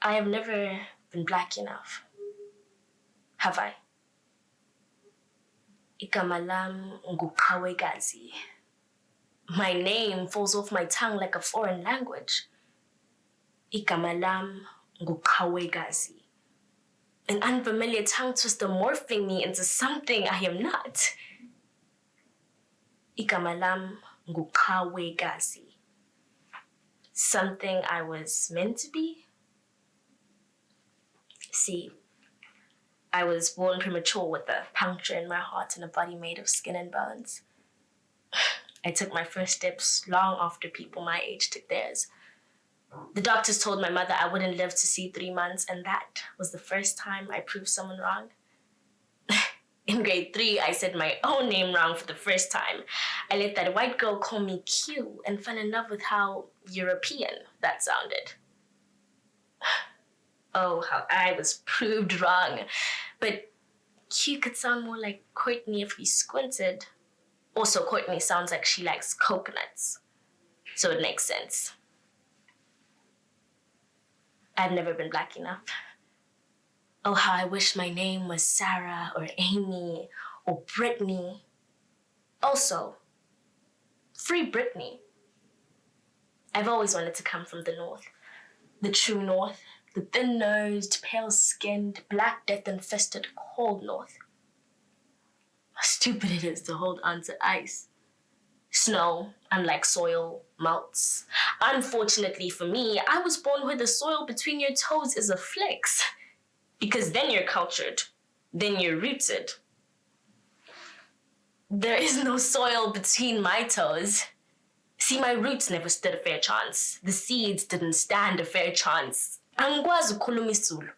I have never been black enough. Have I? Igama lam nguqhawekazi. My name falls off my tongue like a foreign language. Igama lam nguqhawekazi. An unfamiliar tongue twister morphing me into something I am not. Igama lam nguqhawekazi. Something I was meant to be? See, I was born premature with a puncture in my heart and a body made of skin and bones. I took my first steps long after people my age took theirs. The doctors told my mother I wouldn't live to see 3 months, and that was the first time I proved someone wrong. In grade 3, I said my own name wrong for the first time. I let that white girl call me Q and fell in love with how European that sounded. Oh, how I was proved wrong. But Q could sound more like Courtney if we squinted. Also, Courtney sounds like she likes coconuts, so it makes sense. I've never been black enough. Oh, how I wish my name was Sarah or Amy or Brittany. Also, free Brittany. I've always wanted to come from the North, the true North, the thin-nosed, pale-skinned, black death-infested, cold North. How stupid it is to hold on to ice. Snow, unlike soil, melts. Unfortunately for me, I was born where the soil between your toes is a flex. Because then you're cultured, then you're rooted. There is no soil between my toes. See, my roots never stood a fair chance. The seeds didn't stand a fair chance. Angikwazi ukukhuluma isiZulu,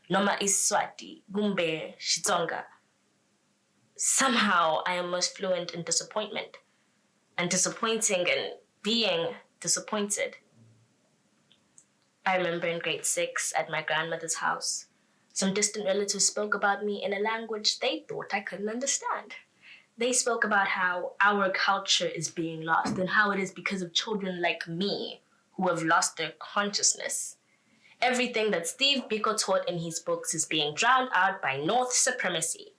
noma iSwati, Gumbe, Xitsonga. Somehow, I am most fluent in disappointment, and disappointing and being disappointed. I remember in grade 6 at my grandmother's house, some distant relatives spoke about me in a language they thought I couldn't understand. They spoke about how our culture is being lost and how it is because of children like me who have lost their consciousness. Everything that Steve Biko taught in his books is being drowned out by North supremacy.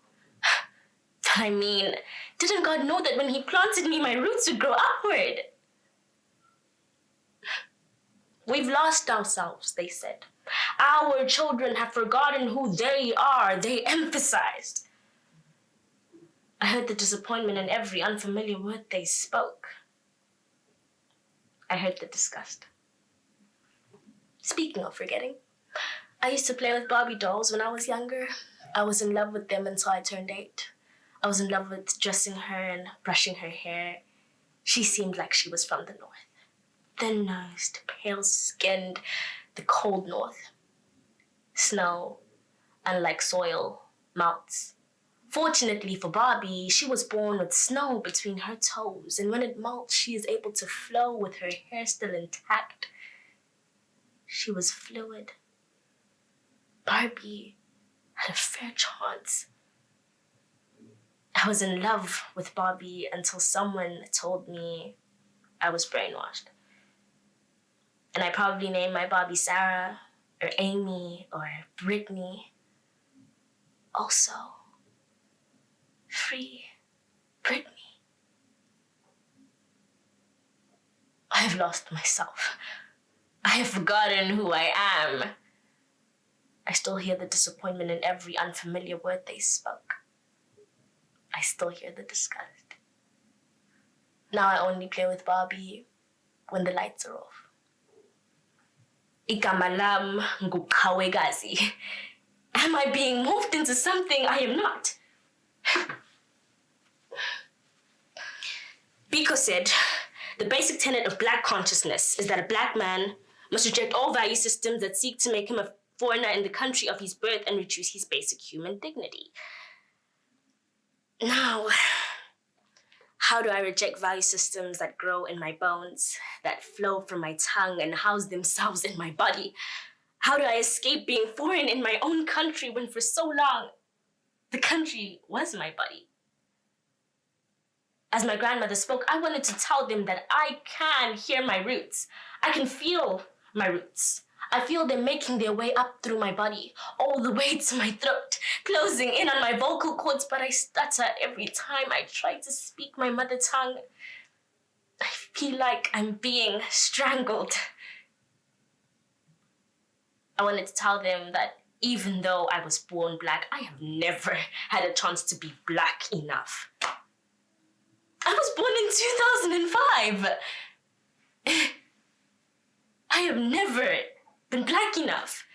But I mean, didn't God know that when he planted me, my roots would grow upward? We've lost ourselves, they said. Our children have forgotten who they are, they emphasized. I heard the disappointment in every unfamiliar word they spoke. I heard the disgust. Speaking of forgetting, I used to play with Barbie dolls when I was younger. I was in love with them until I turned 8. I was in love with dressing her and brushing her hair. She seemed like she was from the North. Thin-nosed, pale-skinned, the cold North. Snow, unlike soil, melts. Fortunately for Barbie, she was born with snow between her toes, and when it melts, she is able to flow with her hair still intact. She was fluid. Barbie had a fair chance. I was in love with Barbie until someone told me I was brainwashed. And I probably named my Barbie Sarah, or Amy, or Brittany. Also, free Brittany. I have lost myself. I have forgotten who I am. I still hear the disappointment in every unfamiliar word they spoke. I still hear the disgust. Now I only play with Barbie when the lights are off. Igama lam nguqhawekazi. Am I being morphed into something I am not? Biko said, the basic tenet of Black consciousness is that a Black man must reject all value systems that seek to make him a foreigner in the country of his birth and reduce his basic human dignity. Now, how do I reject value systems that grow in my bones, that flow from my tongue and house themselves in my body? How do I escape being foreign in my own country when for so long the country was my body? As my grandmother spoke, I wanted to tell them that I can hear my roots. I can feel my roots. I feel them making their way up through my body, all the way to my throat, closing in on my vocal cords, but I stutter every time I try to speak my mother tongue. I feel like I'm being strangled. I wanted to tell them that even though I was born black, I have never had a chance to be black enough. I was born in 2005. I have never been black enough.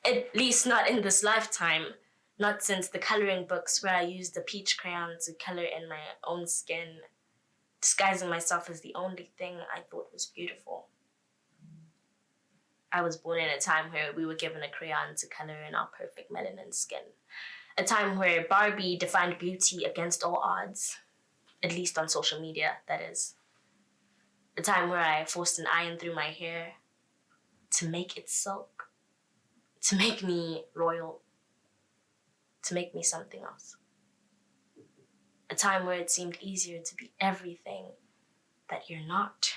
At least not in this lifetime. Not since the coloring books where I used the peach crayon to color in my own skin, disguising myself as the only thing I thought was beautiful. I was born in a time where we were given a crayon to color in our perfect melanin skin. A time where Barbie defined beauty against all odds, at least on social media, that is. A time where I forced an iron through my hair to make it silk, to make me royal, to make me something else. A time where it seemed easier to be everything that you're not.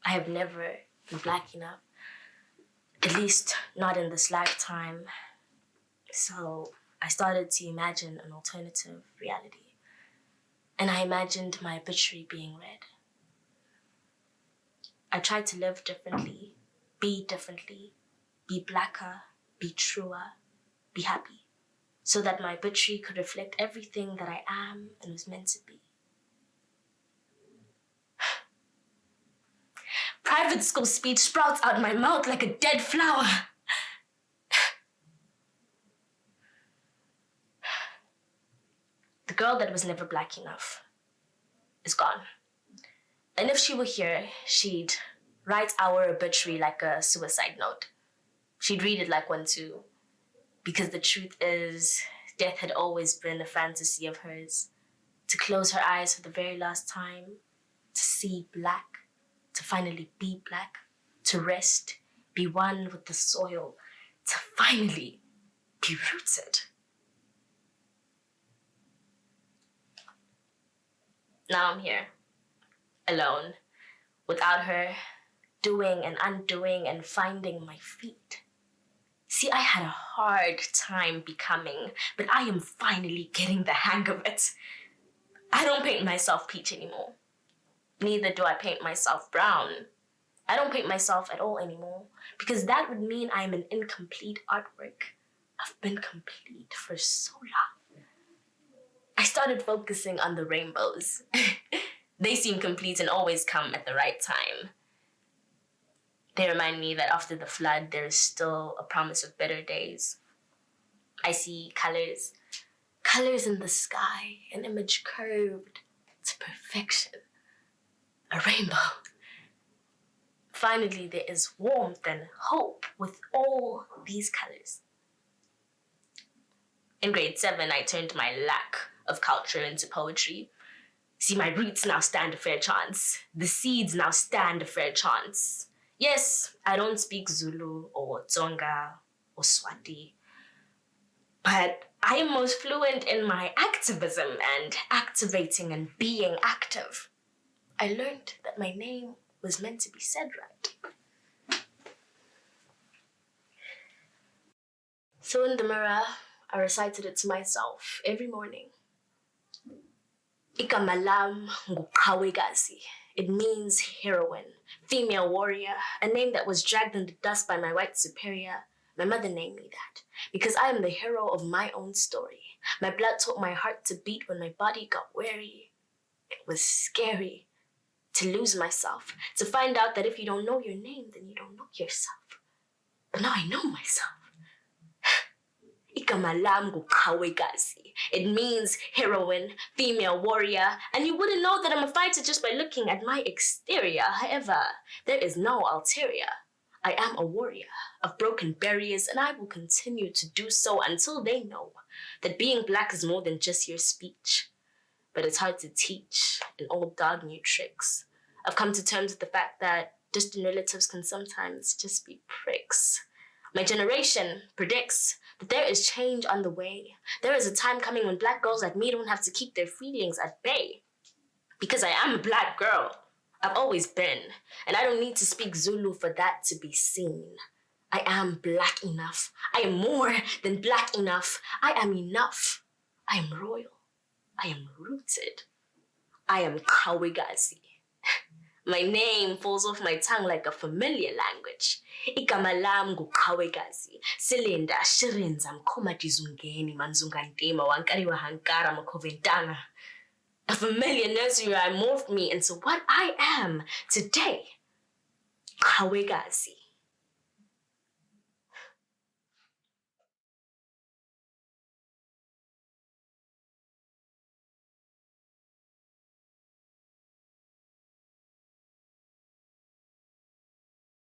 I have never been black enough, at least not in this lifetime. So I started to imagine an alternative reality. And I imagined my obituary being read. I tried to live differently, be blacker, be truer, be happy, so that my obituary could reflect everything that I am and was meant to be. Private school speech sprouts out my mouth like a dead flower. The girl that was never black enough is gone. And if she were here, she'd write our obituary like a suicide note. She'd read it like one too. Because the truth is, death had always been a fantasy of hers. To close her eyes for the very last time, to see black, to finally be black, to rest, be one with the soil, to finally be rooted. Now I'm here, alone, without her, doing and undoing and finding my feet. See, I had a hard time becoming, but I am finally getting the hang of it. I don't paint myself peach anymore. Neither do I paint myself brown. I don't paint myself at all anymore, because that would mean I am an incomplete artwork. I've been complete for so long. I started focusing on the rainbows. They seem complete and always come at the right time. They remind me that after the flood, there is still a promise of better days. I see colors in the sky, an image curved to perfection, a rainbow. Finally, there is warmth and hope with all these colors. In grade 7, I turned my lack of culture into poetry. See, my roots now stand a fair chance. The seeds now stand a fair chance. Yes, I don't speak Zulu or Tsonga or Swati, but I am most fluent in my activism and activating and being active. I learned that my name was meant to be said right. So in the mirror, I recited it to myself every morning. Igama lam nguqhawekazi. It means heroine, female warrior, a name that was dragged in the dust by my white superior. My mother named me that because I am the hero of my own story. My blood taught my heart to beat when my body got weary. It was scary to lose myself, to find out that if you don't know your name, then you don't know yourself. But now I know myself. It means heroine, female warrior, and you wouldn't know that I'm a fighter just by looking at my exterior. However, there is no ulterior. I am a warrior of broken barriers, and I will continue to do so until they know that being black is more than just your speech. But it's hard to teach an old dog new tricks. I've come to terms with the fact that distant relatives can sometimes just be pricks. My generation predicts that there is change on the way. There is a time coming when black girls like me don't have to keep their feelings at bay. Because I am a black girl. I've always been, and I don't need to speak Zulu for that to be seen. I am black enough. I am more than black enough. I am enough. I am royal. I am rooted. I am Kawegazi. My name falls off my tongue like a familiar language. Igama lam nguKawegazi. Silinda, Shirinza, Mkomatizungeni, Manzungantima, Wankariwa Hankara, Makoventana. A familiar nursery rhyme morphed me into what I am today. Kawegazi.